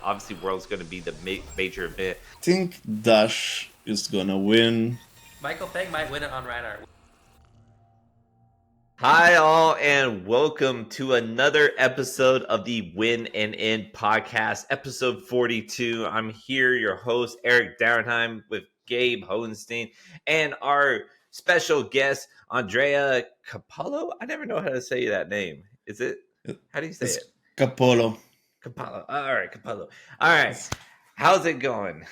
obviously World's going to be the major event. I think Dash is gonna win. Michael Fang might win it on Reinhardt. Hi, all, and welcome to another episode of the WINANDIN podcast, episode 42. I'm here, your host, Eric Dauernheim, with Gabe Hohenstein, and our special guest, Andrea Capello. I never know how to say that name. Is it? How do you say it? Capello. Capello. All right, Capello. All right. How's it going?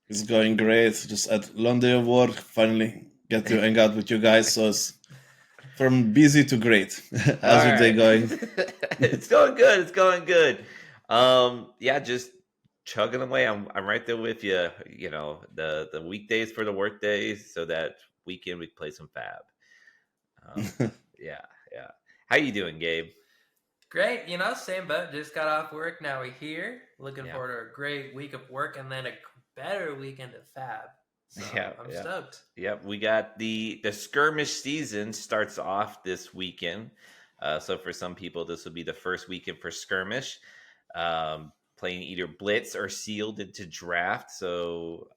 It's going great. Just at long day of work, finally get to hang out with you guys. So it's from busy to great. How's your day going? It's going good. It's going good. Yeah, just chugging away. I'm right there with you. You know, the weekdays for the work days, so that weekend we play some Fab. Yeah. How you doing, Gabe? Great, same boat. Just got off work. Now we're here. Looking forward to a great week of work and then a better weekend of Fab. So I'm stoked. Yep, we got the skirmish season starts off this weekend. So for some people, this will be the first weekend for skirmish, playing either blitz or sealed into draft. So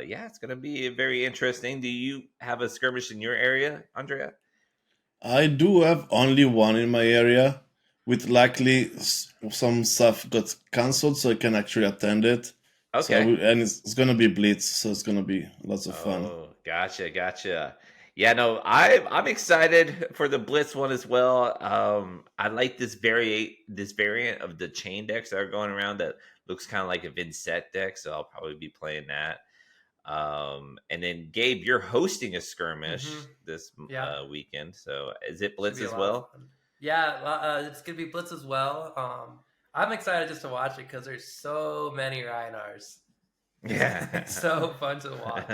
it's going to be very interesting. Do you have a skirmish in your area, Andrea? I do have only one in my area, with likely some stuff got cancelled, so I can actually attend it. Okay. So, and it's going to be blitz, so it's going to be lots of fun. Oh, gotcha. Yeah, no, I'm excited for the blitz one as well. I like this variant of the chain decks that are going around that looks kind of like a Vincent deck, so I'll probably be playing that. And then Gabe, you're hosting a skirmish this weekend, so is it blitz as well? Yeah, it's gonna be blitz as well. I'm excited just to watch it because there's so many Reinars. Yeah. It's so fun to watch.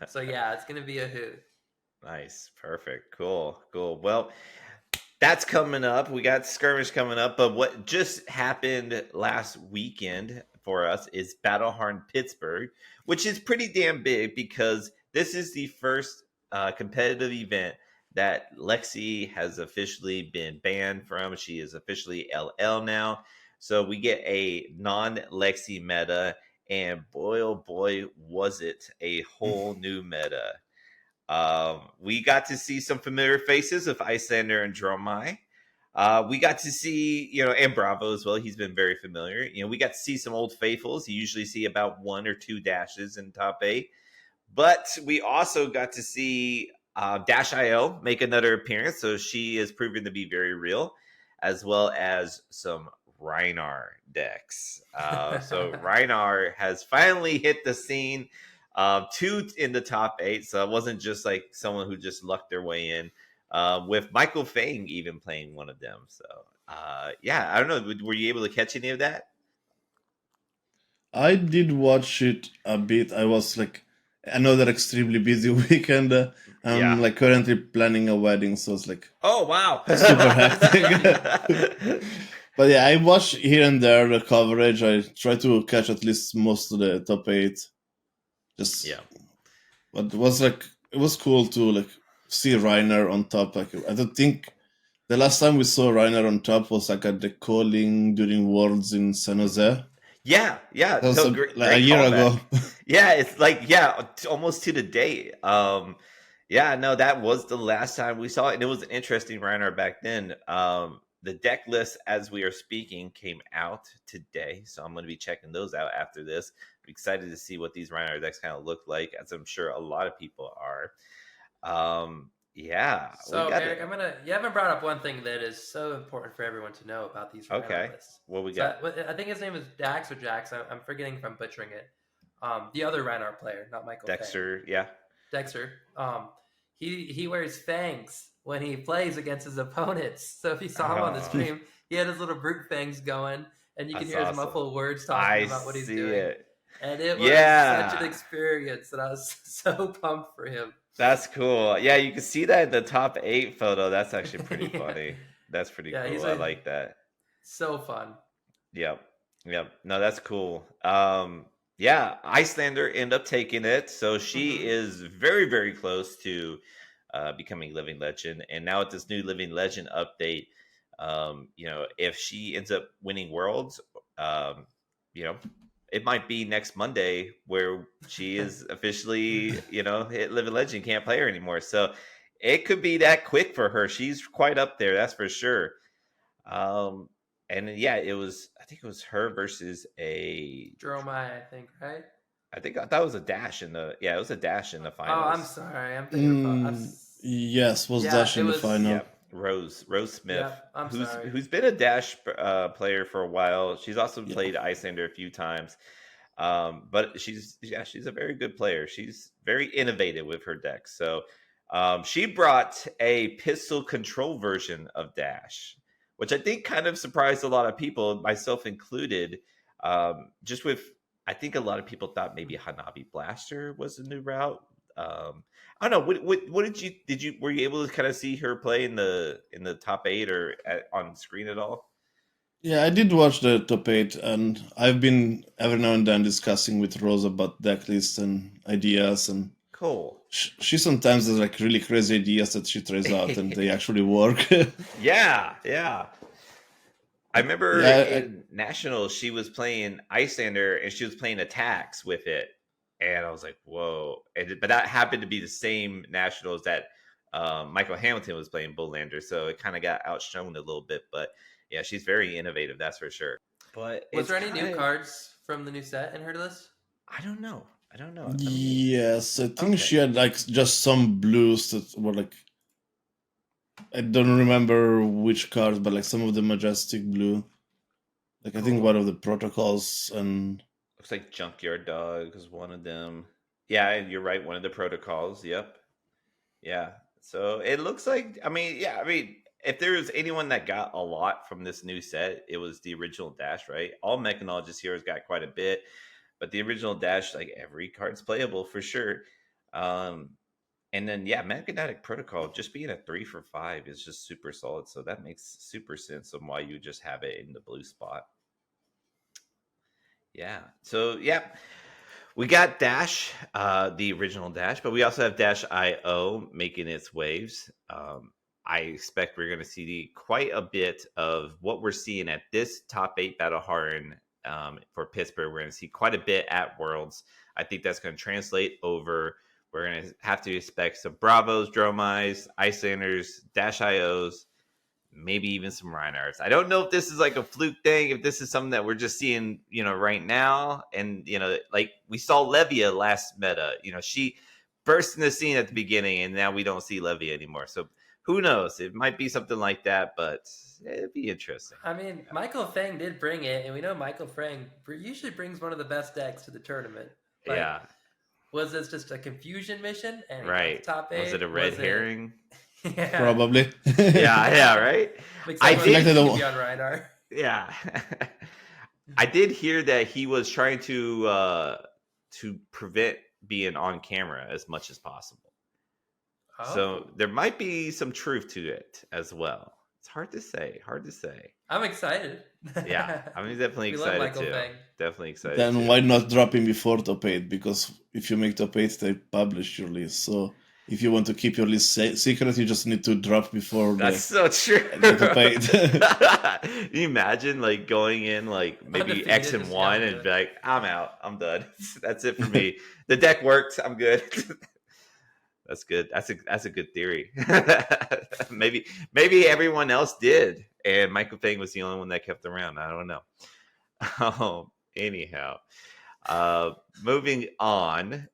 So yeah, it's going to be a hoot. Nice. Perfect. Cool. Well, that's coming up. We got skirmish coming up, but what just happened last weekend for us is Battleharn Pittsburgh, which is pretty damn big because this is the first competitive event that Lexi has officially been banned from. She is officially LL now. So we get a non-Lexi meta, and boy, oh boy, was it a whole new meta. We got to see some familiar faces of Icelander and Dromai. We got to see, and Bravo as well. He's been very familiar. We got to see some old faithfuls. You usually see about 1 or 2 dashes in top 8. But we also got to see Dash.io make another appearance. So she is proven to be very real, as well as some Reinar decks. So Reinar has finally hit the scene. 2 in the top 8, so it wasn't just like someone who just lucked their way in. With Michael Fang even playing one of them. So I don't know. Were you able to catch any of that? I did watch it a bit. I was like another extremely busy weekend. I'm currently planning a wedding, so it's like, oh wow, super hectic. But yeah, I watch here and there the coverage. I try to catch at least most of the top 8. But it was cool to see Reiner on top. I don't think the last time we saw Reiner on top was at the calling during Worlds in San Jose. Yeah. That was a year ago. Yeah, it's almost to the date. That was the last time we saw it, and it was an interesting Reiner back then. The deck list, as we are speaking, came out today, so I'm going to be checking those out after this. I'm excited to see what these Reiner decks kind of look like, as I'm sure a lot of people are. So Eric, you haven't brought up one thing that is so important for everyone to know about these Reiner lists. What we got? I think his name is Dax or Jax. I'm forgetting if I'm butchering it. The other Reiner player, not Michael Dexter. Fang. Yeah. Dexter. He wears fangs when he plays against his opponents. So if you saw him on the stream, he had his little brute fangs going, and you can hear his muffled words talking about what he's doing. And it was such an experience that I was so pumped for him. That's cool. Yeah, you can see that in the top 8 photo. That's actually pretty funny. That's pretty cool. I like that. So fun. Yep. No, that's cool. Icelander ended up taking it. So she is very, very close to becoming Living Legend. And now with this new Living Legend update, if she ends up winning Worlds, it might be next Monday where she is officially, hit living legend, can't play her anymore. So it could be that quick for her. She's quite up there, that's for sure. And yeah, I think it was her versus a Dromai, I think, right? I thought it was a dash it was a dash in the finals. Oh, I'm sorry. I'm thinking yes, was Dash in the final. Yeah, Rose Smith, I'm sorry. who's been a dash player for a while. She's also played Icelander a few times. But she's a very good player. She's very innovative with her deck. So she brought a pistol control version of Dash, which I think kind of surprised a lot of people, myself included. Just with, I think a lot of people thought maybe Hanabi Blaster was a new route. I don't know. What did you were you able to kind of see her play in the top 8 or on screen at all? Yeah, I did watch the top 8, and I've been every now and then discussing with Rose about deck lists and ideas. And cool. She sometimes has like really crazy ideas that she tries out, and they actually work. Yeah. I remember in Nationals, she was playing Icelander and she was playing attacks with it. And I was like, whoa. But that happened to be the same Nationals that Michael Hamilton was playing Bullander. So it kind of got outshone a little bit. But yeah, she's very innovative, that's for sure. But was there any new cards from the new set in her list? I don't know. Yes, I think she had like just some blues that were like, I don't remember which cards, but like some of the Majestic Blue. Like, cool. I think one of the protocols and... Looks like Junkyard Dog is one of them. Yeah, you're right. One of the protocols. Yep. Yeah. So it looks like, if there was anyone that got a lot from this new set, it was the original Dash, right? All Mechanologist heroes got quite a bit, but the original Dash, like every card's playable for sure. And then, Magnetic Protocol, just being a 3 for 5 is just super solid. So that makes super sense on why you just have it in the blue spot. Yeah. So, we got Dash, the original Dash, but we also have Dash IO making its waves. I expect we're going to see quite a bit of what we're seeing at this top 8 Battle Harden for Pittsburgh. We're going to see quite a bit at Worlds. I think that's going to translate over. We're going to have to expect some Bravos, Dromais, Icelanders, Dash IOs, maybe even some Reinhardts. I don't know if this is like a fluke thing, if this is something that we're just seeing, right now. And, like we saw Levia last meta, she burst in the scene at the beginning and now we don't see Levia anymore. So who knows? It might be something like that, but it'd be interesting. I mean, Michael Fang did bring it, and we know Michael Fang usually brings one of the best decks to the tournament. Like, yeah. Was this just a confusion mission? And right. Top 8? Was it a red herring? Yeah. Probably. yeah, right? I did be on Reinhardt. Yeah. I did hear that he was trying to prevent being on camera as much as possible. Oh. So there might be some truth to it as well. It's hard to say. I'm excited. Yeah, I'm definitely excited too. Fang. Definitely excited. Then why not drop him before top 8? Because if you make top 8, they publish your list. So if you want to keep your list secret, you just need to drop before. That's so true. The top 8. Can you imagine like going in like maybe X and 1 and be like, I'm out. I'm done. That's it for me. The deck worked. I'm good. That's good. That's a good theory. maybe everyone else did, and Michael Fang was the only one that kept around. I don't know. Anyhow, moving on.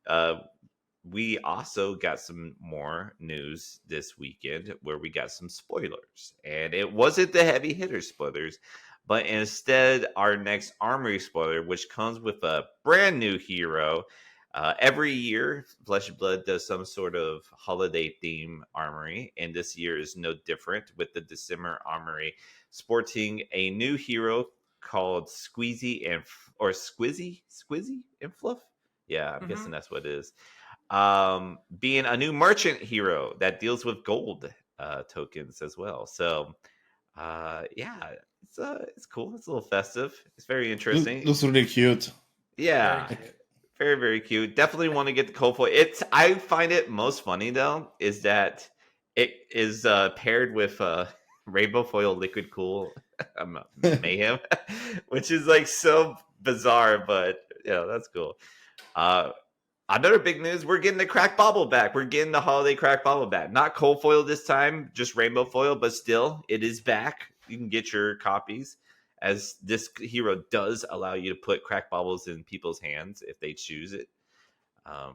We also got some more news this weekend where we got some spoilers, and it wasn't the heavy hitter spoilers, but instead our next armory spoiler, which comes with a brand new hero. Every year, Flesh and Blood does some sort of holiday theme armory, and this year is no different with the December armory sporting a new hero called Squizzy and Fluff. Yeah, I'm guessing that's what it is. Being a new merchant hero that deals with gold tokens as well. So, it's cool. It's a little festive. It's very interesting. Looks really cute. Yeah. Very, very cute. Definitely want to get the cold foil. I find it most funny though is that it is paired with Rainbow Foil Liquid Cool Mayhem, which is like so bizarre, but that's cool. Another big news: we're getting the crack bauble back. We're getting the holiday crack bauble back. Not cold foil this time, just rainbow foil, but still, it is back. You can get your copies, as this hero does allow you to put crack baubles in people's hands if they choose it. I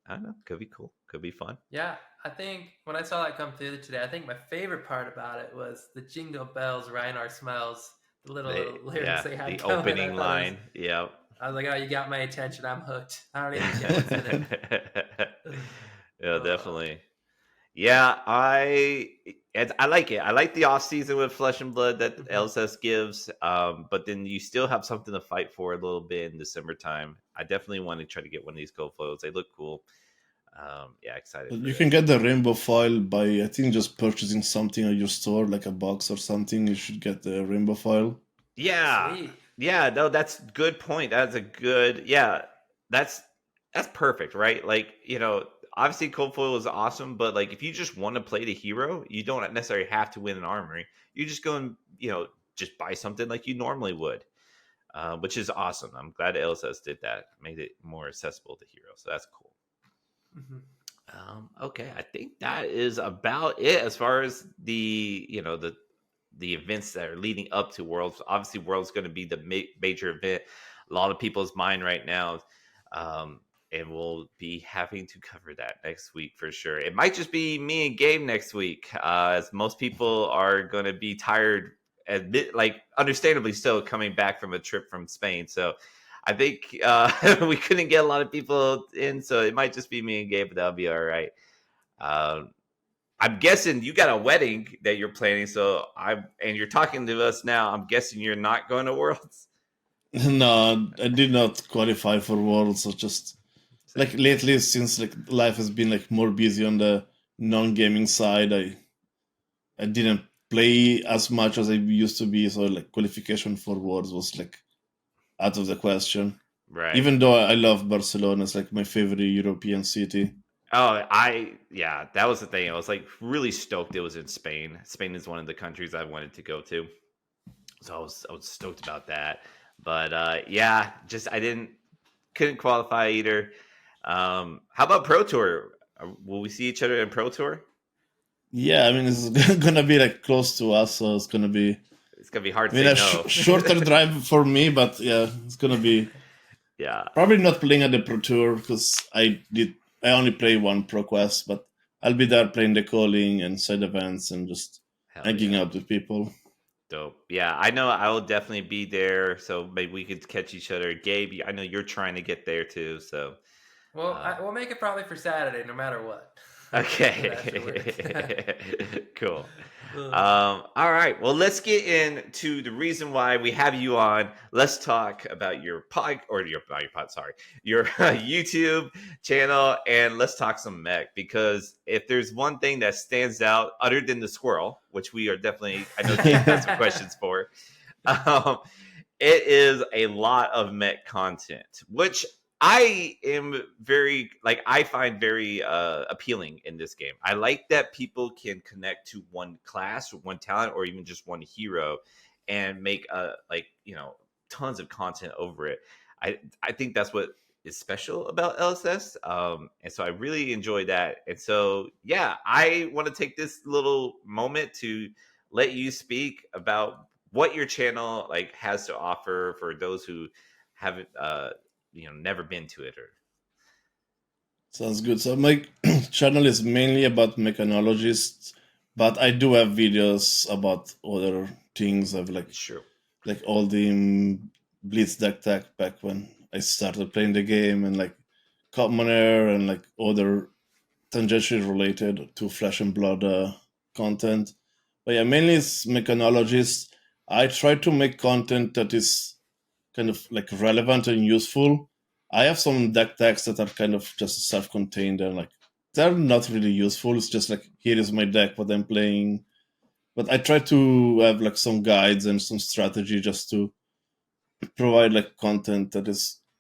don't know. Could be cool. Could be fun. Yeah, I think when I saw that come through today, I think my favorite part about it was the Jingle Bells, Reinar Smells, the little lyrics they had. The opening line. Yeah. I was like, oh, you got my attention. I'm hooked. I don't even know what's in it. Yeah, definitely. Yeah, I like it. I like the off season with Flesh and Blood that LSS gives, but then you still have something to fight for a little bit in December time. I definitely want to try to get one of these gold foils. They look cool. Yeah, excited. You can get the rainbow foil by, I think, just purchasing something at your store, like a box or something. You should get the rainbow foil. Yeah. Sweet. Yeah, no, that's a good point. That's a good, that's perfect, right? Like, obviously cold foil is awesome, but like if you just want to play the hero, you don't necessarily have to win an armory. You just go and, just buy something like you normally would, which is awesome. I'm glad LSS did that, made it more accessible to heroes. So that's cool. Okay, I think that is about it as far as the events that are leading up to Worlds. Obviously, Worlds going to be the major event. A lot of people's mind right now, and we'll be having to cover that next week for sure. It might just be me and Gabe next week, as most people are going to be tired, understandably so, coming back from a trip from Spain. So I think we couldn't get a lot of people in, so it might just be me and Gabe, but that'll be all right. I'm guessing you got a wedding that you're planning, and you're talking to us now. I'm guessing you're not going to Worlds. No, I did not qualify for Worlds. So just like lately, since like life has been like more busy on the non-gaming side, I didn't play as much as I used to be. So like qualification for Worlds was like out of the question. Right. Even though I love Barcelona, it's like my favorite European city. Oh, that was the thing. I was like really stoked it was in Spain. Spain is one of the countries I wanted to go to. So I was stoked about that. But just couldn't qualify either. How about Pro Tour? Will we see each other in Pro Tour? Yeah, I mean it's gonna be like close to us, so it's gonna be hard to say no. Shorter drive for me, but yeah, it's gonna be probably not playing at the Pro Tour because I only play one Pro Quest, but I'll be there playing the calling and side events and just hanging out with people. Dope. Yeah, I know I will definitely be there, so maybe we could catch each other. Gabe, I know you're trying to get there too, so. Well, we'll make it probably for Saturday, no matter what. Okay. Cool. All right. Well, let's get into the reason why we have you on. Let's talk about your your YouTube channel, and let's talk some Mech, because if there's one thing that stands out other than the squirrel, which we are definitely, I know Gabe has some questions for, it is a lot of Mech content, which I find very appealing in this game. I like that people can connect to one class, one talent, or even just one hero, and make tons of content over it. I think that's what is special about LSS, and so I really enjoy that. And so I want to take this little moment to let you speak about what your channel has to offer for those who haven't never been to it. Sounds good. So my channel is mainly about mechanologists, but I do have videos about other things. I've like all the Blitz deck tech back when I started playing the game, and like Commoner and like other tangentially related to Flesh and Blood content. But yeah, mainly it's mechanologists. I try to make content that is kind of like relevant and useful. I have some deck decks that are kind of just self-contained and like they're not really useful. It's just like, here is my deck, what I'm playing. But I try to have like some guides and some strategy just to provide like content that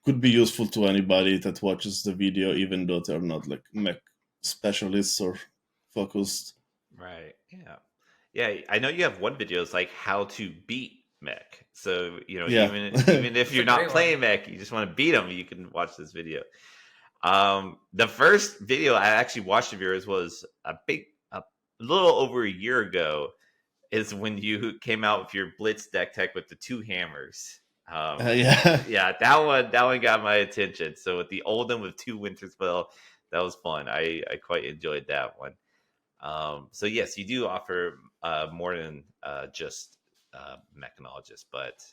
could be useful to anybody that watches the video, even though they're not like Mech specialists or focused. Right. Yeah. Yeah. I know you have one video. It's like how to beat Mech. So Yeah. even if you're not playing Mech, you just want to beat them, you can watch this video. The first video I actually watched of yours was a little over a year ago. Is when you came out with your Blitz deck tech with the 2 hammers. Yeah, that one got my attention. So with the Oldham with 2 Winterspell, that was fun. I quite enjoyed that one. So yes, you do offer more than just mechanologist, but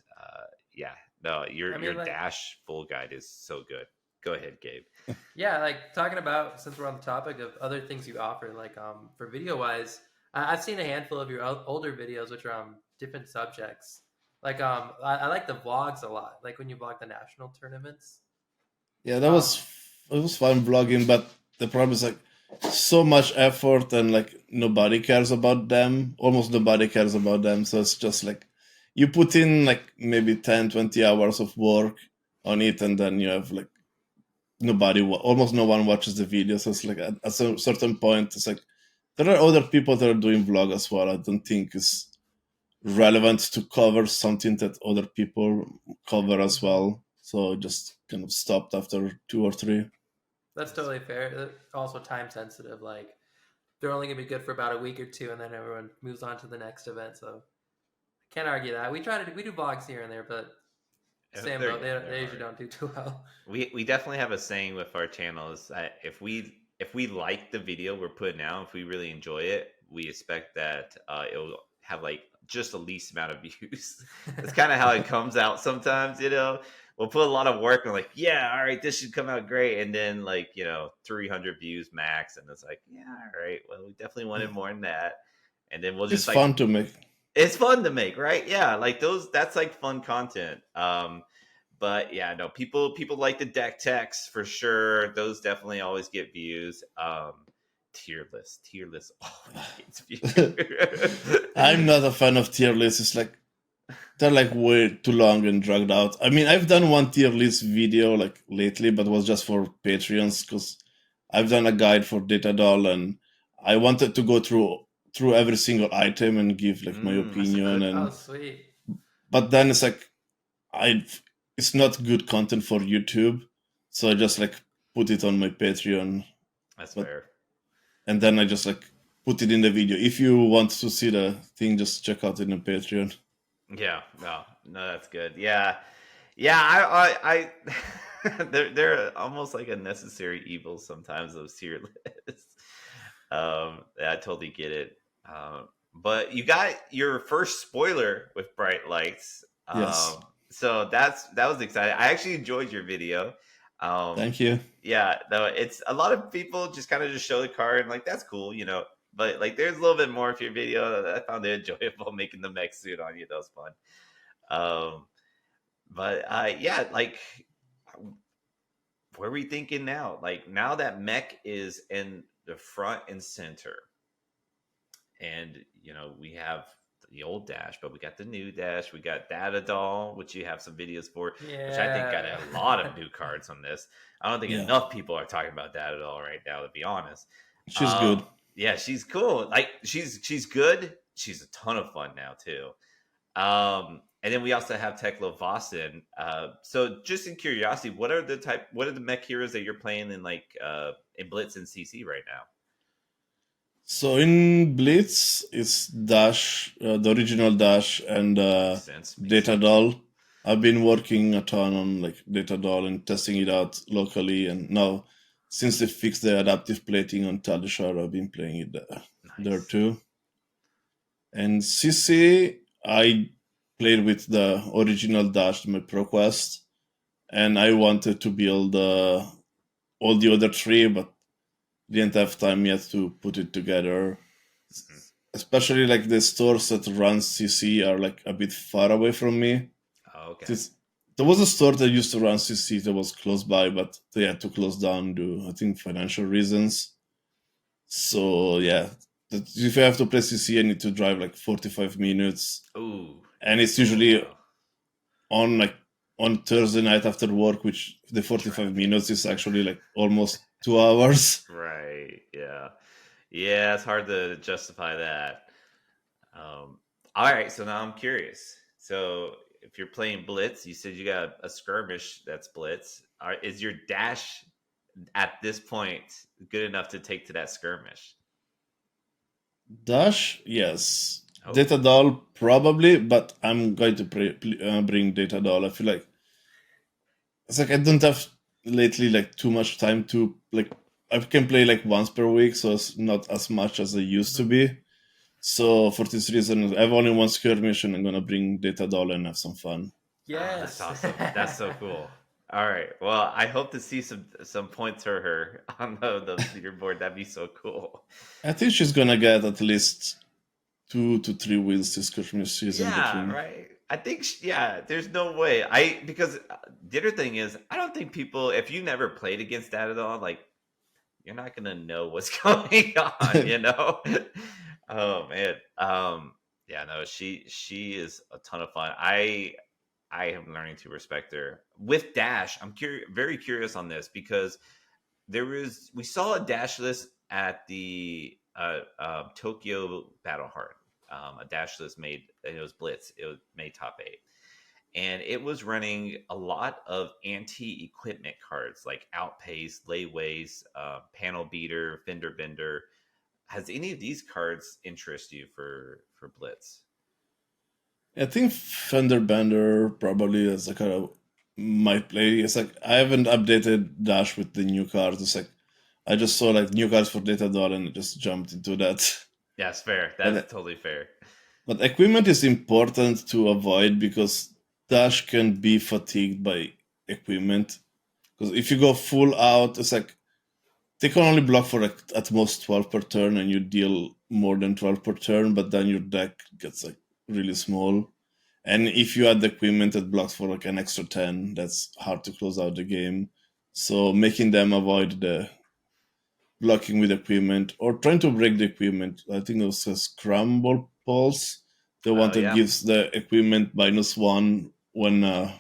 yeah, no, your dash full guide is so good. Go ahead, Gabe. Yeah, like talking about, since we're on the topic of other things you offer, like for video wise, I've seen a handful of your older videos which are on different subjects. Like I like the vlogs a lot. Like when you vlog the national tournaments. Yeah, it was fun vlogging, but the problem is like so much effort and like nobody cares about them. Almost nobody cares about them. So it's just like you put in like maybe 10, 20 hours of work on it, and then you have like almost no one watches the video. So it's like at a certain point, it's like there are other people that are doing vlog as well. I don't think it's relevant to cover something that other people cover as well. So just kind of stopped after 2 or 3. That's totally fair. Also time sensitive. Like they're only gonna be good for about a week or 2, and then everyone moves on to the next event. So can't argue that. We do vlogs here and there, but same boat. They usually don't do too well. We definitely have a saying with our channels that if we like the video we're putting out, if we really enjoy it, we expect that it'll have like just the least amount of views. That's kind of how it comes out sometimes. We'll put a lot of work and like, yeah, all right, this should come out great, and then like 300 views max, and it's like, yeah, all right, well, we definitely wanted more than that, and then we'll just it's fun to make. It's fun to make, right? Yeah, like that's like fun content. But yeah, no, people like the deck techs for sure. Those definitely always get views. Tier list always gets views. I'm not a fan of tier lists. It's like they're like way too long and dragged out. I mean, I've done one tier list video like lately, but it was just for Patreons because I've done a guide for Data Doll, and I wanted to go through every single item and give like my opinion. And oh, sweet. But then it's like it's not good content for YouTube, so I just like put it on my Patreon. That's fair. And then I just like put it in the video. If you want to see the thing, just check out in the Patreon. Yeah, no, that's good. Yeah, I they're almost like a necessary evil sometimes, those tier lists. I totally get it. But you got your first spoiler with Bright Lights. Yes. So that was exciting. I actually enjoyed your video. Thank you. Yeah, no, it's a lot of people just kind of just show the card and like that's cool, but like there's a little bit more of your video. I found it enjoyable making the mech suit on you. That was fun. But yeah, like what are we thinking now? Like now that Mech is in the front and center, and we have the old dash, but we got the new dash. We got Data Doll, which you have some videos for, which I think got a lot of new cards on this. I don't think enough people are talking about Data Doll right now, to be honest. She's good. Yeah, she's cool. Like she's good. She's a ton of fun now too. And then we also have Tekla Vossen. So just in curiosity, what are the mech heroes that you're playing in like in Blitz and CC right now? So in Blitz, it's Dash, the original Dash, and Data Doll. I've been working a ton on like Data Doll and testing it out locally, and now since they fixed the adaptive plating on Talishar, I've been playing it there too. And CC, I played with the original Dash, my ProQuest, and I wanted to build all the other 3, but didn't have time yet to put it together. Especially like the stores that run CC are like a bit far away from me. Oh, okay. There was a store that used to run CC that was close by, but they had to close down due, I think, financial reasons. So yeah, if you have to play CC, I need to drive like 45 minutes. Ooh. And it's usually on Thursday night after work, which the 45 minutes is actually like almost 2 hours. Right. Yeah. It's hard to justify that. All right. So now I'm curious. So if you're playing Blitz, you said you got a skirmish that's Blitz. Is your dash at this point good enough to take to that skirmish? Dash, yes. Oh. Data doll, probably, but I'm going to bring data doll. I feel like it's like I don't have lately like too much time to like. I can play like once per week, so it's not as much as it used to be. So for this reason, I have only one skirmish, and I'm gonna bring data doll and have some fun. Yes, that's awesome. That's so cool. All right. Well, I hope to see some points for her on the leaderboard. That'd be so cool. I think she's gonna get at least 2 to 3 wins this skirmish season. Yeah, right. I think there's no way. Because the other thing is, I don't think people, if you never played against that at all, like you're not gonna know what's going on, you know. Oh man. Yeah, no, she is a ton of fun. I am learning to respect her. With Dash, I'm very curious on this because we saw a Dash list at the Tokyo Battle Hard. A Dash list made, and it was Blitz. It was made top 8. And it was running a lot of anti-equipment cards like Outpace, Layways, Panel Beater, Fender Bender. Has any of these cards interest you for Blitz? I think Fender Bender probably is like my play. It's like I haven't updated Dash with the new cards. It's like I just saw like new cards for Data Doll and just jumped into that. That's fair. That's totally fair. But equipment is important to avoid because Dash can be fatigued by equipment. Because if you go full out, it's like they can only block for like at most 12 per turn, and you deal more than 12 per turn, but then your deck gets like really small. And if you add the equipment that blocks for like an extra 10, that's hard to close out the game. So making them avoid the blocking with equipment or trying to break the equipment. I think it was a scramble pulse. The one that gives the equipment -1 when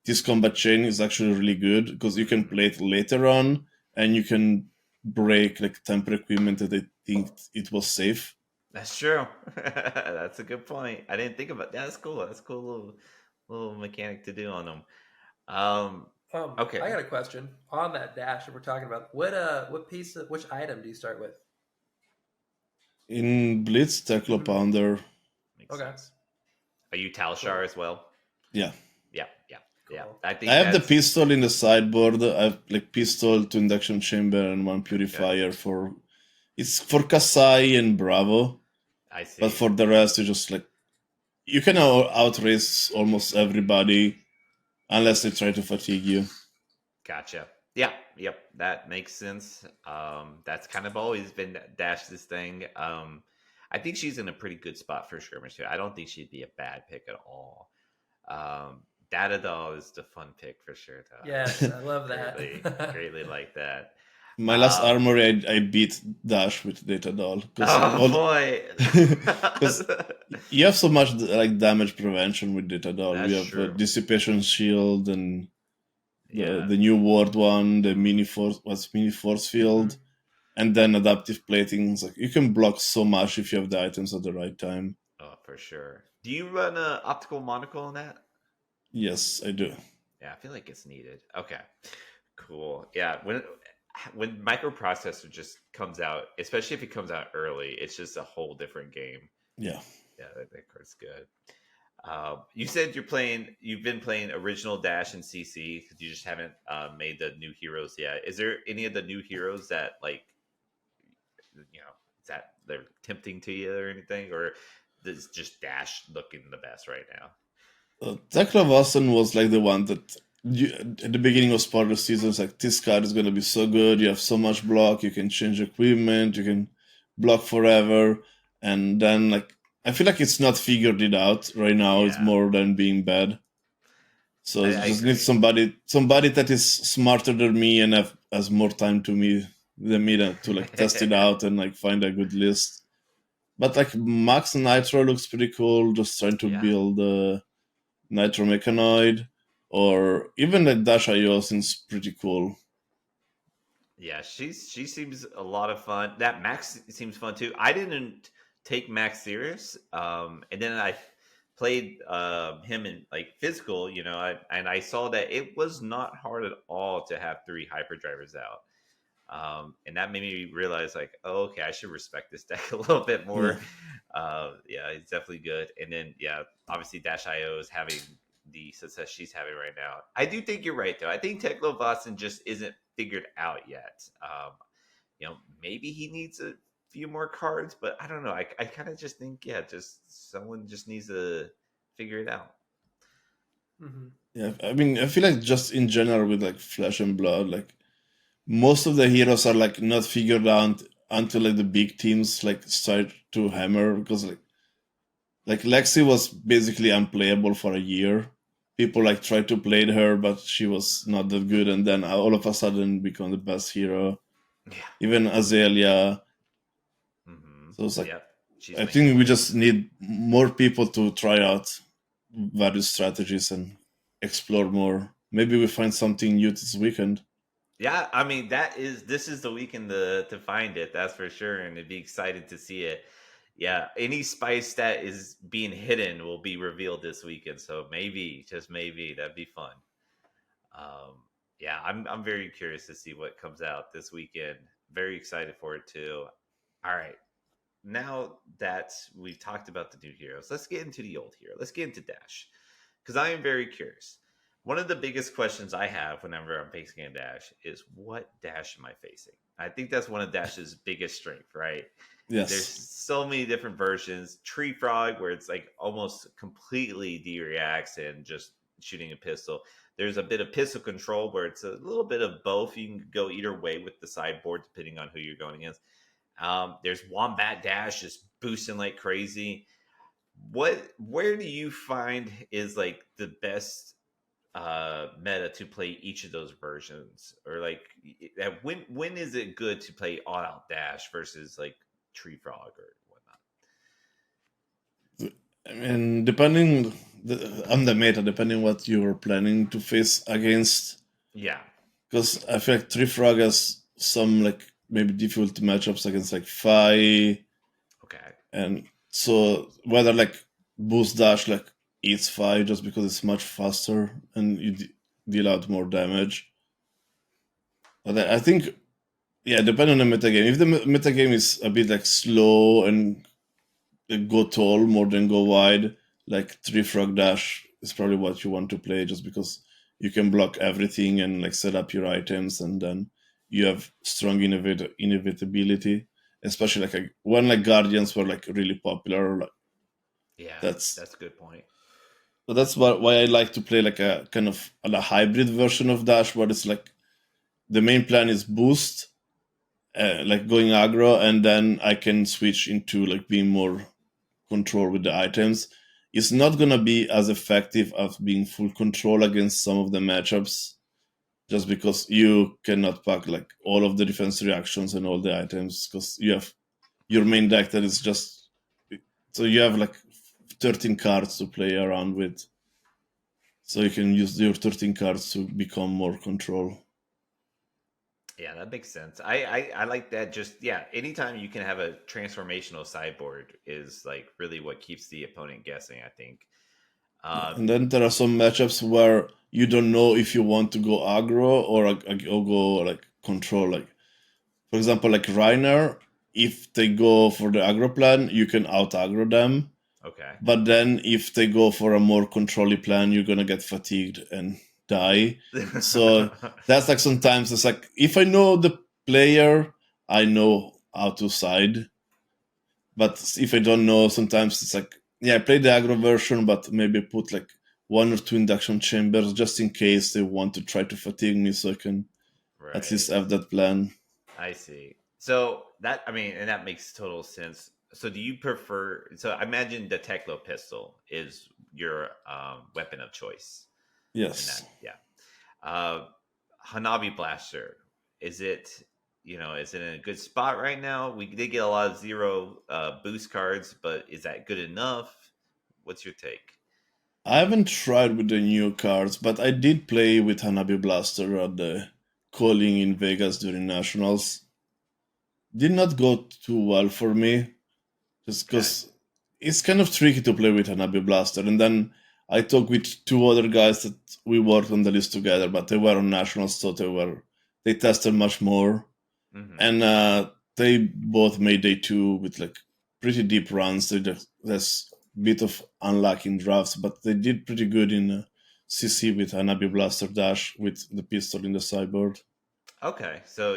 this combat chain is actually really good because you can play it later on and you can break like temporary equipment that they think it was safe. That's true. That's a good point. I didn't think about that. That's cool. That's a cool little mechanic to do on them. Okay. I got a question on that dash that we're talking about. Which item do you start with? In Blitz, Tackle Pounder. Makes sense. Are you Talshar as well? Yeah. Cool. I have the pistol in the sideboard. I have like pistol to induction chamber and one purifier for Kasai and Bravo. I see. But for the rest, you just like you can outrace almost everybody unless they try to fatigue you. Gotcha. Yeah. Yep. That makes sense. That's kind of always been Dash's thing. I think she's in a pretty good spot for skirmish too. I don't think she'd be a bad pick at all. Data Doll is the fun pick for sure, though. Yes, I love that. Greatly like that. My last armory, I beat Dash with Data Doll. Boy! Because you have so much like damage prevention with Data Doll. That's we have true. Dissipation Shield and the new ward one, the mini force field, and then adaptive plating. It's like you can block so much if you have the items at the right time. Oh, for sure. Do you run an optical monocle on that? Yes, I do. Yeah, I feel like it's needed. Okay, cool. Yeah, when microprocessor just comes out, especially if it comes out early, it's just a whole different game. Yeah, that card's good. You said you've been playing original Dash and CC because you just haven't made the new heroes yet. Is there any of the new heroes that like, is that they're tempting to you or anything, or is just Dash looking the best right now? Tekla was like the one that at the beginning of part of the season, it's like this card is going to be so good. You have so much block. You can change equipment. You can block forever. And then like I feel like it's not figured it out right now. It's more than being bad. So I just need somebody that is smarter than me and has more time than me to like test it out and like find a good list. But like Max Nitro looks pretty cool. Just trying to build Nitro Mechanoid, or even like Dash IO seems pretty cool. Yeah, she seems a lot of fun. That Max seems fun too. I didn't take Max serious, and then played him in like physical, you know, and I saw that it was not hard at all to have 3 hyperdrivers out. And that made me realize, like, oh, okay, I should respect this deck a little bit more. Yeah, it's definitely good. And then, yeah, obviously Dash.io is having the success she's having right now. I do think you're right, though. I think Teklo Boston just isn't figured out yet. You know, maybe he needs a few more cards, but I don't know. I kind of just think, yeah, just someone just needs to figure it out. Mm-hmm. Yeah, I mean, I feel like just in general with like Flesh and Blood, like most of the heroes are like not figured out until like the big teams like start to hammer, because like Lexi was basically unplayable for a year. People like tried to play her, but she was not that good, and then all of a sudden become the best hero. Yeah. Even Azalea. Mm-hmm. So it's like, yep. I think we just need more people to try out various strategies and explore more. Maybe we find something new this weekend. Yeah, I mean this is the weekend to find it, that's for sure, and to be excited to see it. Yeah, any spice that is being hidden will be revealed this weekend, so maybe, just maybe, that'd be fun. Yeah, I'm very curious to see what comes out this weekend. Very excited for it too. All right, now that we've talked about the new heroes, let's get into the old hero. Let's get into Dash, because I am very curious. One of the biggest questions I have whenever I'm facing a Dash is, what Dash am I facing? I think that's one of Dash's biggest strength, right? Yes. There's so many different versions. Tree Frog, where it's like almost completely D-reacts and just shooting a pistol. There's a bit of pistol control where it's a little bit of both. You can go either way with the sideboard depending on who you're going against. There's Wombat Dash just boosting like crazy. Where do you find is like the best meta to play each of those versions, or like when is it good to play all out Dash versus like Tree Frog or whatnot? I mean, depending on the meta, depending what you're planning to face against. Yeah, because I feel like Tree Frog has some like maybe difficult matchups against like Fi. Okay. And so whether like boost dash like eats Fi just because it's much faster and you deal out more damage. But I think, yeah, depending on the metagame. If the metagame is a bit like slow and go tall more than go wide, like Tree Frog Dash is probably what you want to play, just because you can block everything and like set up your items, and then you have strong inevitability. Especially like when like Guardians were like really popular. Like, yeah, that's a good point. But that's why I like to play like a kind of a hybrid version of Dash, where it's like the main plan is boost, like going aggro, and then I can switch into like being more control with the items. It's not gonna be as effective as being full control against some of the matchups, just because you cannot pack like all of the defense reactions and all the items, because you have your main deck that is just, so you have like 13 cards to play around with, so you can use your 13 cards to become more control. Yeah, that makes sense. I like that. Just, yeah, anytime you can have a transformational sideboard is like really what keeps the opponent guessing, I think. And then there are some matchups where you don't know if you want to go aggro or go like control. Like, for example, like Reiner, if they go for the aggro plan, you can out aggro them. Okay. But then if they go for a more controlly plan, you're gonna get fatigued and die. So that's like, sometimes it's like, if I know the player, I know how to side. But if I don't know, sometimes it's like, yeah, I play the aggro version, but maybe put like 1 or 2 induction chambers just in case they want to try to fatigue me, so I can at least have that plan. I see. So that, I mean, and that makes total sense. So do you prefer, so I imagine the Teklo pistol is your weapon of choice. Yes. Yeah. Hanabi Blaster, is it in a good spot right now? We did get a lot of 0 boost cards, but is that good enough? What's your take? I haven't tried with the new cards, but I did play with Hanabi Blaster at the calling in Vegas during Nationals. Did not go too well for me, just because it's kind of tricky to play with Hanabi Blaster. And then I talked with two other guys that we worked on the list together, but they were on nationals, so they tested much more. Mm-hmm. And they both made day 2 with like pretty deep runs. There's a bit of unlucky in drafts, but they did pretty good in CC with Hanabi Blaster Dash with the pistol in the sideboard. Okay, so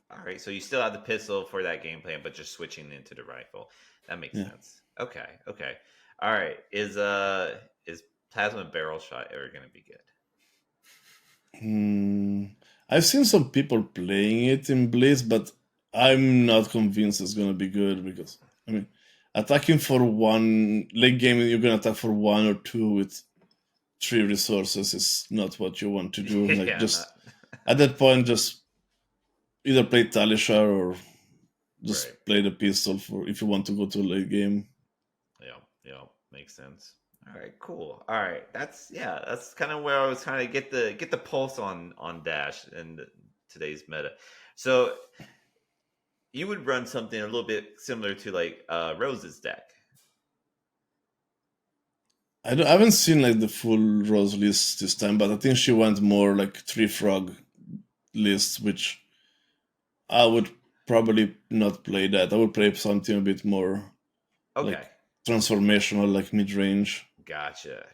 all right, so you still have the pistol for that game plan, but just switching into the rifle. That makes sense. Okay. All right, is plasma barrel shot ever going to be good? I've seen some people playing it in Blitz, but I'm not convinced it's going to be good because, I mean, attacking for one late game, you're going to attack for 1 or 2 with 3 resources is not what you want to do. Like at that point, just either play Talisha or just play the pistol for if you want to go to a late game. Yeah, makes sense. All right, cool. All right, that's kind of where I was trying to get the pulse on Dash and today's meta. So you would run something a little bit similar to like Rose's deck. I haven't seen like the full Rose list this time, but I think she went more like 3 frog lists, which I would probably not play that. I would play something a bit more like transformational, like mid-range. Gotcha.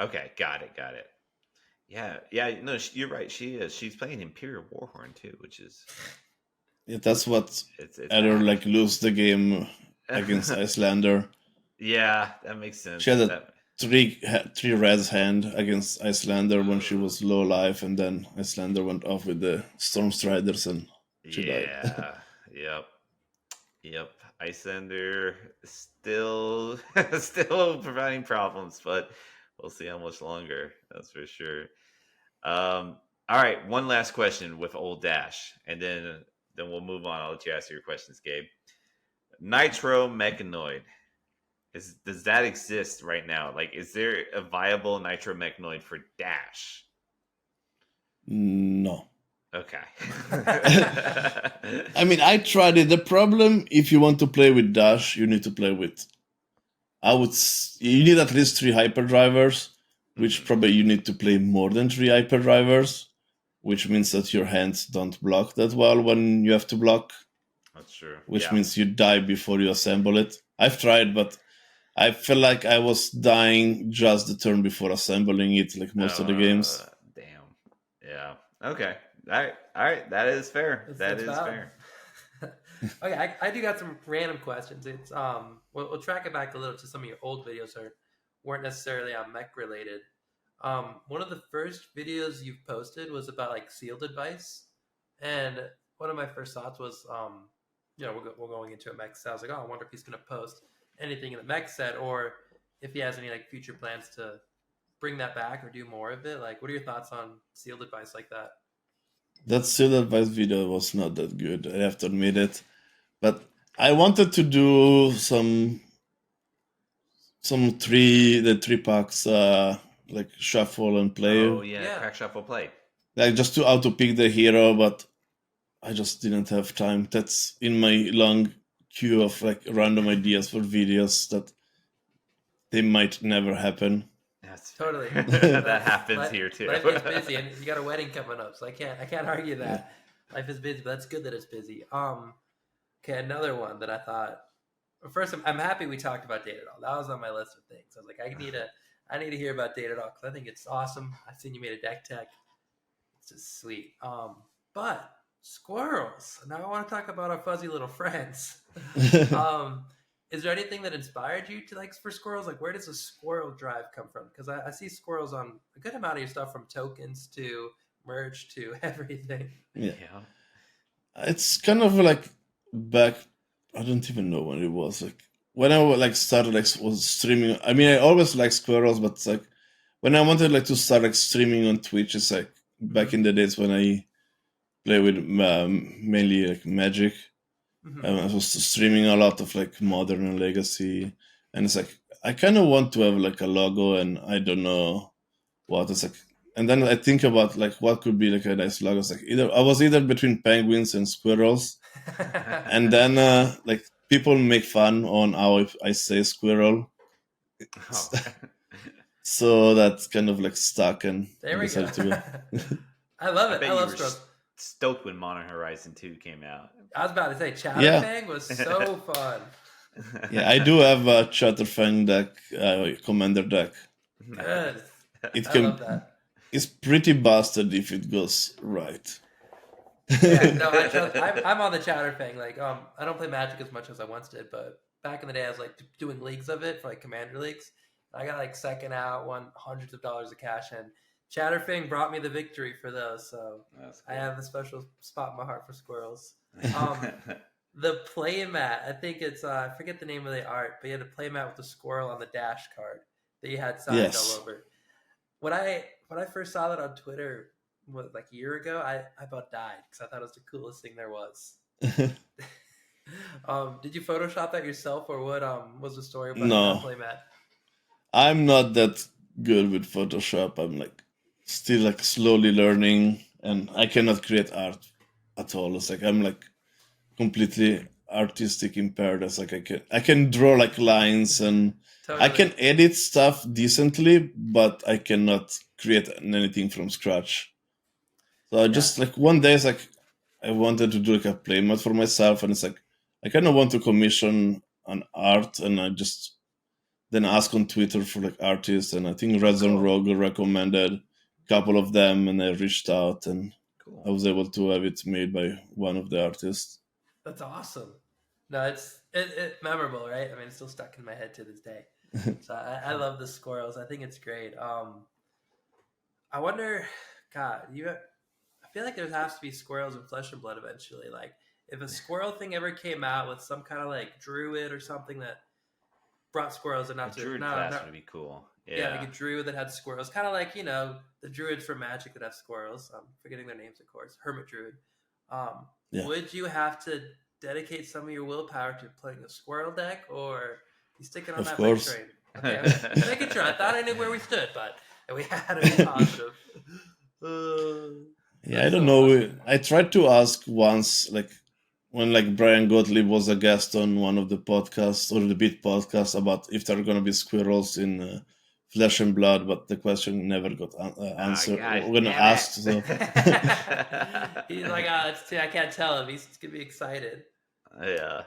Okay, got it. Yeah. No, you're right. She is. She's playing Imperial Warhorn too, which is. Yeah, that's what either like lose the game against Icelander. Yeah, that makes sense. She had a 3 res hand against Icelander when she was low life, and then Icelander went off with the Storm Striders and she died. Yep. Icelander still providing problems, but we'll see how much longer. That's for sure. All right, one last question with old Dash, and then we'll move on. I'll let you ask your questions, Gabe. Nitro Mechanoid. Does that exist right now? Like, is there a viable Nitro Mechanoid for Dash? No. Okay. I mean, I tried it. The problem, if you want to play with Dash, you need to play with. You need at least 3 hyperdrivers, which probably you need to play more than 3 hyperdrivers, which means that your hands don't block that well when you have to block. That's true. Which means you die before you assemble it. I've tried, but I feel like I was dying just the turn before assembling it, like most of the games. Damn. Yeah. Okay. All right. That is fair. That is fair. Okay, I do got some random questions. It's we'll track it back a little to some of your old videos that weren't necessarily on mech related. One of the first videos you've posted was about like sealed advice, and one of my first thoughts was, we're going into a mech set. I was like, I wonder if he's going to post anything in the mech set, or if he has any like future plans to bring that back or do more of it. Like, what are your thoughts on sealed advice like that? That sealed advice video was not that good, I have to admit it. But I wanted to do some 3 packs, like shuffle and play. Oh yeah, crack shuffle play. Like just to auto pick the hero, but I just didn't have time. That's in my long queue of like random ideas for videos that they might never happen. That's totally that happens here too. Life is busy, and you got a wedding coming up, so I can't argue that. Yeah. Life is busy, but that's good that it's busy. Okay, another one that I thought. First, I'm happy we talked about Datadog. That was on my list of things. I was like, I need to hear about Datadog because I think it's awesome. I've seen you made a deck tech. It's just sweet. But squirrels. Now I want to talk about our fuzzy little friends. Is there anything that inspired you to like for squirrels? Like, where does the squirrel drive come from? Because I see squirrels on a good amount of your stuff, from tokens to merch to everything. Yeah. It's kind of like back. I don't even know when it was. Like when I like started was streaming. I mean, I always liked squirrels, but it's like when I wanted like to start like streaming on Twitch, it's like back in the days when I play with mainly like Magic. I was streaming a lot of like Modern and Legacy, and it's like I kind of want to have like a logo, and I don't know what it's like. And then I think about like what could be like a nice logo. It's like I was either between penguins and squirrels, and then like people make fun on how I say squirrel. Oh. So that's kind of like stuck, and there I we go. decided to go. I love it. bet I you love were squirrels. stoked when Modern Horizon 2 came out. I was about to say Yeah. Chatterfang was so fun. Yeah, I do have a Chatterfang deck, commander deck. Good. It I can. love that. It's pretty busted if it goes right. Yeah, no, I'm on the Chatterfang. Like, I don't play Magic as much as I once did, but back in the day, I was like doing leagues of it for like commander leagues. I got like second out, won hundreds of dollars of cash, and Chatterfang brought me the victory for those. So cool. I have a special spot in my heart for squirrels. The playmat, I think it's I forget the name of the art, but you had a playmat with a squirrel on the dash card that you had signed all over. When I first saw that on Twitter, like a year ago, I about died because I thought it was the coolest thing there was. Did you Photoshop that yourself, or what was the story about that playmat? I'm not that good with Photoshop. I'm like still like slowly learning, and I cannot create art at all. It's like I'm like completely artistic impaired. It's like I can draw like lines, and totally. I can edit stuff decently, but I cannot create anything from scratch. So I just like one day it's like I wanted to do like a playmat for myself, and it's like I kind of want to commission an art, and I just then ask on Twitter for like artists, and I think Resin Rogue recommended a couple of them, and I reached out, and I was able to have it made by one of the artists. That's awesome. No, it's memorable, right? I mean, it's still stuck in my head to this day. So I love the squirrels. I think it's great. I wonder, God, I feel like there has to be squirrels in Flesh and Blood eventually. Like, if a squirrel thing ever came out with some kind of like druid or something that brought squirrels, and not to druid class would be cool. Yeah, like a druid that had squirrels, kind of like the druids from Magic that have squirrels. I'm forgetting their names, of course. Hermit druid. Would you have to dedicate some of your willpower to playing a squirrel deck, or you sticking on that bike train? Okay, I'm making sure. I thought I knew where we stood, but we had to be positive. I don't know. Awesome. I tried to ask once, like when like Brian Gottlieb was a guest on one of the podcasts or the Beat podcast, about if there are going to be squirrels in Flesh and Blood, but the question never got answered. We're going to ask. So. He's like, I can't tell him. He's going to be excited. Yeah.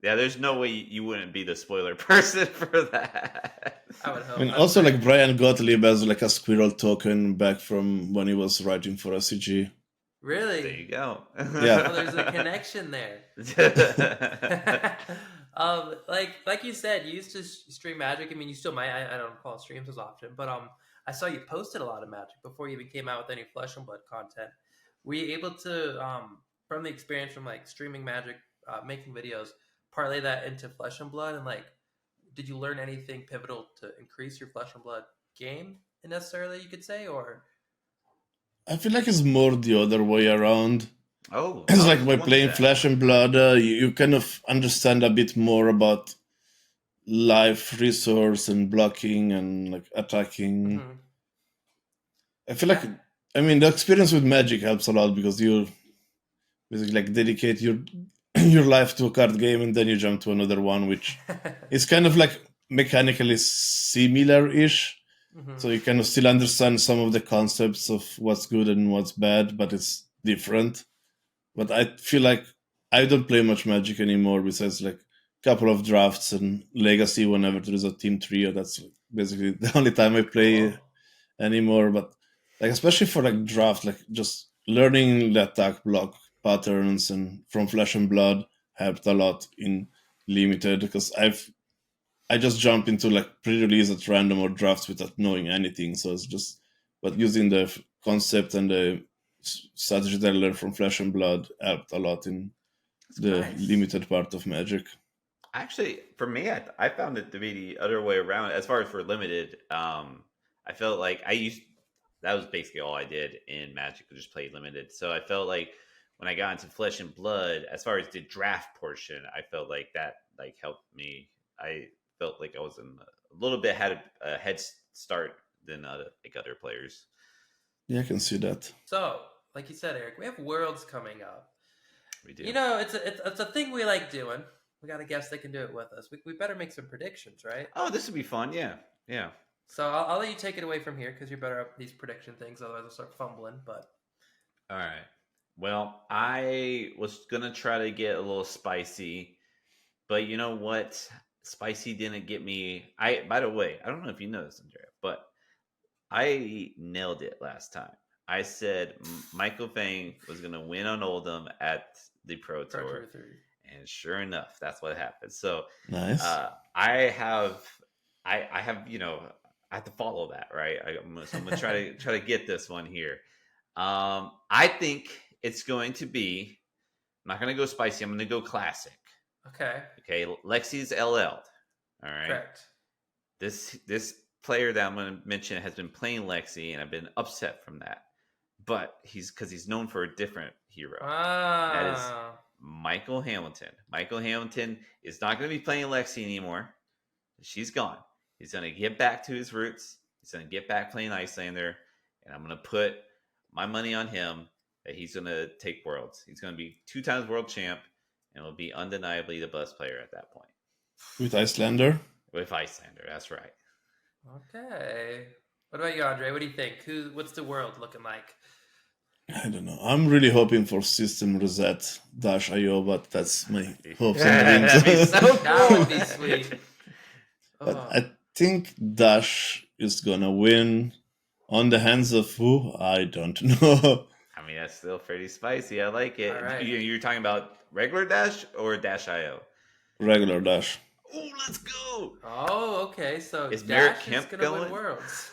Yeah, there's no way you wouldn't be the spoiler person for that. I would hope. And also, like, Brian Gottlieb has like a squirrel token back from when he was writing for SCG. Really? There you go. Yeah. Well, there's a connection there. Like you said, you used to stream Magic. I mean, you still might. I don't follow streams as often, but I saw you posted a lot of Magic before you even came out with any Flesh and Blood content. Were you able to, from the experience from like streaming Magic, making videos, parlay that into Flesh and Blood, and like, did you learn anything pivotal to increase your Flesh and Blood game necessarily? You could say, or I feel like it's more the other way around. Oh, it's like by playing Flesh and Blood, you kind of understand a bit more about life resource and blocking and like attacking. Mm-hmm. I feel like, I mean, the experience with Magic helps a lot because you basically like dedicate your life to a card game and then you jump to another one, which is kind of like mechanically similar-ish. Mm-hmm. So you kind of still understand some of the concepts of what's good and what's bad, but it's different. But I feel like I don't play much Magic anymore besides like a couple of drafts and Legacy whenever there is a team trio. That's basically the only time I play anymore. But like especially for like draft, like just learning the attack block patterns and from Flesh and Blood helped a lot in Limited because I just jump into like pre-release at random or drafts without knowing anything. So it's just, but using the concept and the strategy that I learned from Flesh and Blood helped a lot in the Limited part of Magic. Actually, for me, I found it to be the other way around. As far as for Limited, I felt like that was basically all I did in Magic, just play Limited. So I felt like when I got into Flesh and Blood, as far as the draft portion, I felt like that like helped me. I felt like I was a little bit had a head start than like other players. Yeah, I can see that. So, like you said, Eric, we have Worlds coming up. We do. You know, it's a thing we like doing. We got a guest that can do it with us. We better make some predictions, right? Oh, this would be fun. Yeah. Yeah. So I'll let you take it away from here because you're better at these prediction things. Otherwise, I'll start fumbling. But all right. Well, I was gonna try to get a little spicy, but you know what? Spicy didn't get me. By the way, I don't know if you know this, Andrea, but I nailed it last time. I said Michael Fang was gonna win on Oldham at the Pro Tour. And sure enough, that's what happened. So nice. I have, I have to follow that, right? So I'm gonna try to get this one here. I think it's going to be. I'm not gonna go spicy. I'm gonna go classic. Okay. Okay. Lexi's LL. All right. Correct. This player that I'm gonna mention has been playing Lexi, and I've been upset from that. But he's known for a different hero. That is Michael Hamilton. Michael Hamilton is not going to be playing Lexi anymore. She's gone. He's going to get back to his roots. He's going to get back playing Icelander. And I'm going to put my money on him that he's going to take Worlds. He's going to be 2 times world champ and will be undeniably the best player at that point. With Icelander? With Icelander, that's right. Okay. What about you, Andre? What do you think? What's the world looking like? I don't know. I'm really hoping for System Reset -IO, but that's my hopes and dreams. That'd be so cool. That would be sweet. But I think Dash is gonna win on the hands of who? I don't know. I mean, that's still pretty spicy. I like it. Right. You're talking about regular Dash or Dash.io? Regular Dash. Oh, let's go! Oh, okay. So is Dash Merrick Kemp gonna going? win Worlds.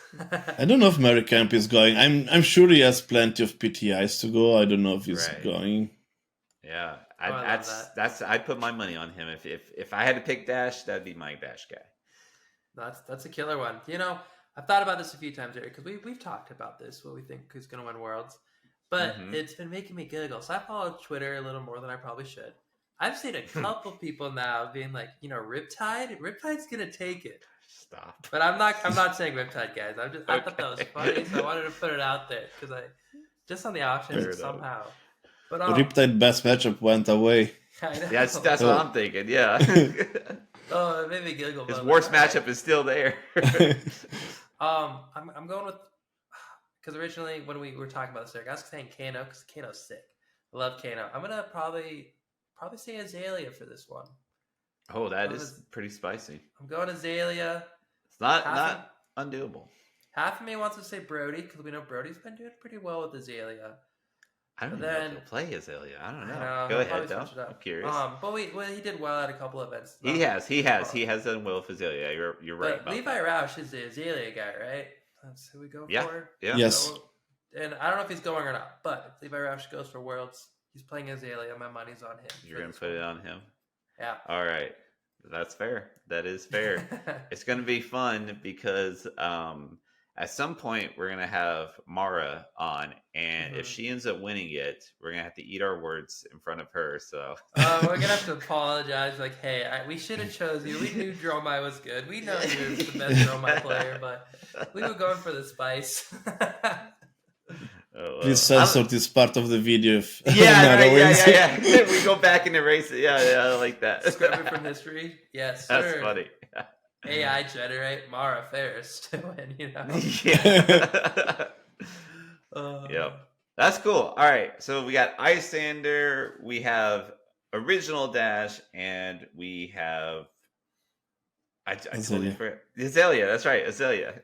I don't know if Mary Camp is going. I'm sure he has plenty of PTIs to go. I don't know if he's going. Yeah, that's I'd put my money on him if I had to pick Dash, that'd be my Dash guy. That's a killer one. You know, I've thought about this a few times, Eric, because we've talked about this, what we think is going to win Worlds, but it's been making me giggle. So I follow Twitter a little more than I probably should. I've seen a couple people now being like, Riptide's gonna take it. Stop. But I'm not saying Riptide, guys. I thought that was funny, so I wanted to put it out there because I just on the options somehow. But Riptide best matchup went away. I know. That's what I'm thinking. Yeah. Oh, it made me giggle. His worst matchup is still there. I'm going with because originally when we were talking about this, Eric, I was saying Kano because Kano's sick. I love Kano. I'm gonna probably say Azalea for this one. Oh, that is pretty spicy. I'm going Azalea. It's not undoable. Half of me wants to say Brody because we know Brody's been doing pretty well with Azalea. I don't know if he'll play Azalea. I don't know. Go ahead, though. I'm curious. But he did well at a couple of events. He has done well with Azalea. You're right. But Levi Roush is the Azalea guy, right? That's who we go for. Yeah. Yes. So, and I don't know if he's going or not, but if Levi Roush goes for Worlds, he's playing Azalea. My money's on him. You're gonna put it on him. Yeah. All right. That's fair. That is fair. It's going to be fun because at some point we're going to have Mara on, and if she ends up winning it, we're going to have to eat our words in front of her. So we're going to have to apologize. Like, hey, we should have chose you. We knew Dromai was good. We know you're the best Dromai player, but we were going for the spice. Please censor this part of the video. Yeah. We go back and erase it. Yeah, I like that. Scrub it from history. Yes, sir. That's funny. AI generate Mara Ferris to win, Yeah. Yep. That's cool. All right. So we got Icelander, we have Original Dash, and we have I totally forgot. Azalea, that's right. Azalea.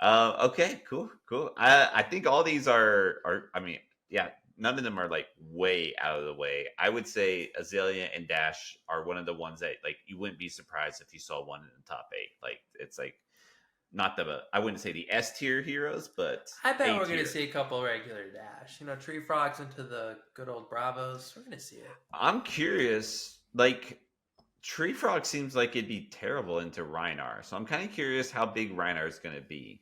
Okay, cool. I think all these are I mean, yeah, none of them are like way out of the way. I would say Azalea and Dash are one of the ones that like you wouldn't be surprised if you saw one in the top 8. Like it's like not I wouldn't say the S tier heroes, but I bet we're gonna see a couple regular Dash. Tree Frogs into the good old Bravos. We're gonna see it. I'm curious, like Tree Frog seems like it'd be terrible into Reinar, so I'm kind of curious how big Reinar is going to be.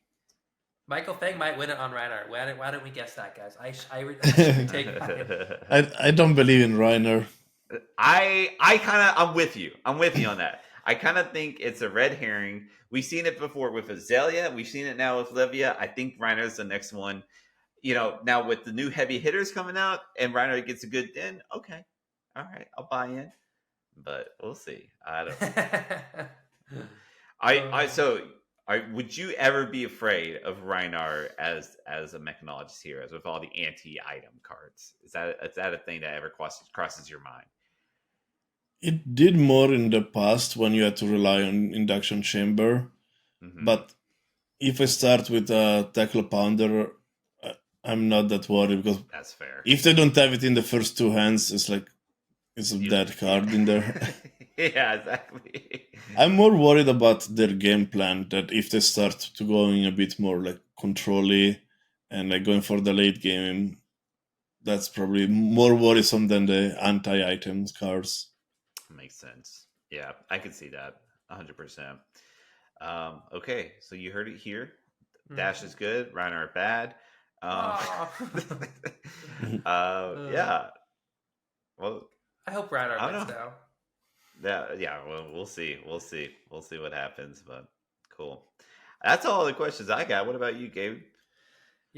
Michael Fang might win it on Reinar. Why don't we guess that, guys? I should take I don't believe in Reinar. I'm with you. I'm with you on that. I kind of think it's a red herring. We've seen it before with Azalea. We've seen it now with Livia. I think Reiner's the next one. Now with the new heavy hitters coming out and Reiner gets a good den, okay. all right, I'll buy in, but we'll see. I don't know. Would you ever be afraid of Reinar as a Mechanologist Heroes with all the anti-item cards? Is that a thing that ever crosses your mind? It did more in the past when you had to rely on induction chamber, but if I start with a tackle pounder, I'm not that worried because that's fair. If they don't have it in the first two hands, it's a dead card in there. Yeah, exactly. I'm more worried about their game plan, that if they start to going a bit more like control-y and like going for the late game, that's probably more worrisome than the anti-items cards. Makes sense. Yeah, I could see that 100%. Okay, so you heard it here. Dash is good, Reinar bad. Yeah. Well, I hope Reinar wins now. Yeah. Well, we'll see. We'll see what happens. But cool. That's all the questions I got. What about you, Gabe?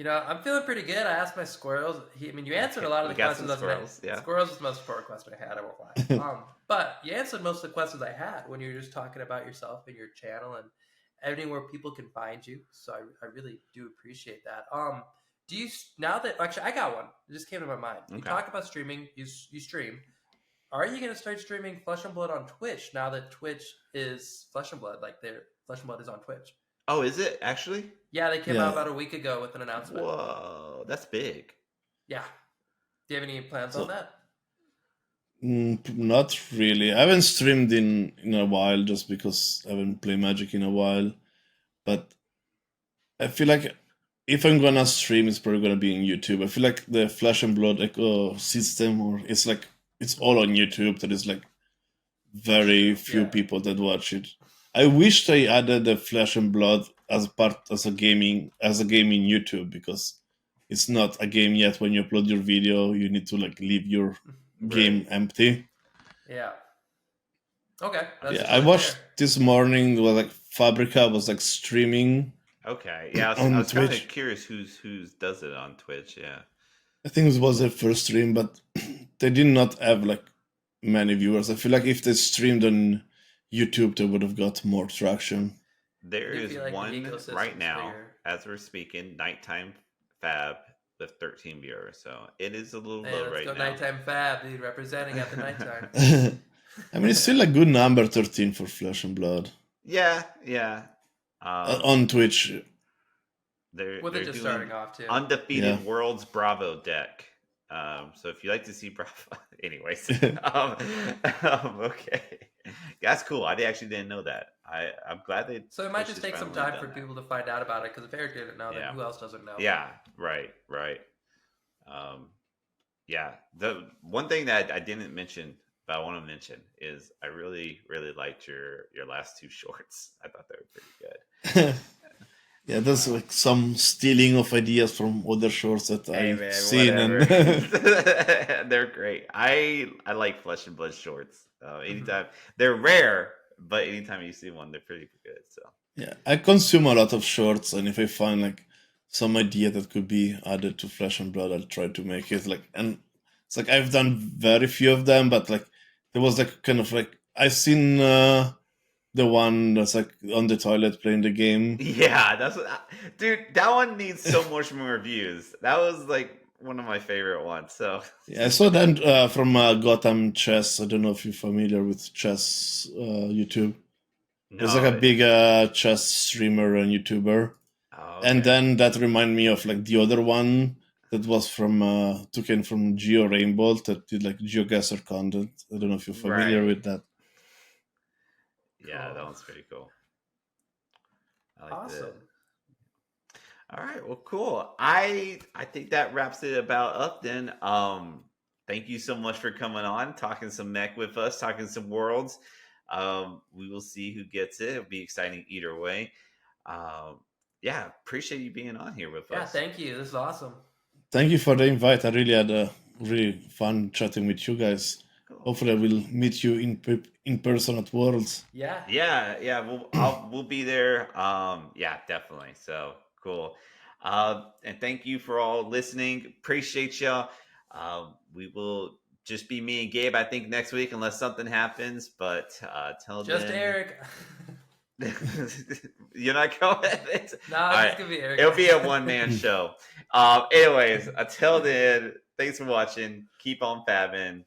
I'm feeling pretty good. I asked my squirrels. You answered a lot of the questions. Squirrels, yeah. Squirrels was the most important question I had. I won't lie. But you answered most of the questions I had when you were just talking about yourself and your channel and anywhere people can find you. So I really do appreciate that. Do you actually I got one. It just came to my mind. You talk about streaming. You stream. Are you going to start streaming Flesh and Blood on Twitch now that Twitch is Flesh and Blood? Like their Flesh and Blood is on Twitch. Oh, is it actually? Yeah, they came out about a week ago with an announcement. Whoa, that's big. Yeah. Do you have any plans on that? Not really. I haven't streamed in a while just because I haven't played Magic in a while. But I feel like if I'm gonna stream, it's probably gonna be on YouTube. I feel like the Flesh and Blood ecosystem, it's all on YouTube. There is very few people that watch it. I wish they added the Flesh and Blood as a gaming YouTube, because it's not a game yet. When you upload your video, you need to leave your game empty. Yeah. Okay. I watched this morning. It was Fabrica was streaming. Okay. Yeah, I was kind of curious who does it on Twitch. Yeah. I think it was their first stream, but they did not have many viewers. I feel like if they streamed on YouTube, they would have got more traction. There is one right now, as we're speaking, Nighttime Fab with 13 viewers. So it is a little low right now. Nighttime Fab, dude, representing at the nighttime. I mean, it's still a good number, 13 for Flesh and Blood. Yeah. On Twitch. They're just starting off too. Undefeated World's Bravo deck. So if you like to see Bravo, anyways, okay, that's cool. I actually didn't know that. I'm glad they. So it might just take some time for people to find out about it, because if Eric didn't know, then who else doesn't know? Yeah, right. Yeah, the one thing that I didn't mention, but I want to mention, is I really, really liked your last two shorts. I thought they were pretty good. Yeah, that's some stealing of ideas from other shorts that I've seen. They're great. I like Flesh and Blood shorts. Anytime they're rare, but anytime you see one, they're pretty good. So yeah, I consume a lot of shorts, and if I find some idea that could be added to Flesh and Blood, I'll try to make it. And it's I've done very few of them, but there was I've seen the one that's on the toilet playing the game. Yeah, that's dude. That one needs so much more views. That was one of my favorite ones. So yeah, I saw that from Gotham Chess. I don't know if you're familiar with chess YouTube. No, there's a big chess streamer and YouTuber. Oh, okay. And then that reminded me of the other one that was from taken from Geo Rainbow, that did GeoGuessr content. I don't know if you're familiar with that. Yeah, cool. That one's pretty cool. I like awesome. That. All right, well, cool. I think that wraps it about up then. Thank you so much for coming on, talking some Mech with us, talking some Worlds. We will see who gets it. It'll be exciting either way. Yeah, appreciate you being on here with us. Yeah, thank you. This is awesome. Thank you for the invite. I really had a really fun chatting with you guys. Cool. Hopefully I will meet you in person at Worlds. Yeah. We'll be there. Yeah, definitely. So cool. And thank you for all listening. Appreciate y'all. We will just be me and Gabe, I think, next week, unless something happens. But till just then, Eric. You're not going. No, it's just gonna be Eric. It'll be a one-man show. Anyways, until then, thanks for watching. Keep on fabbing.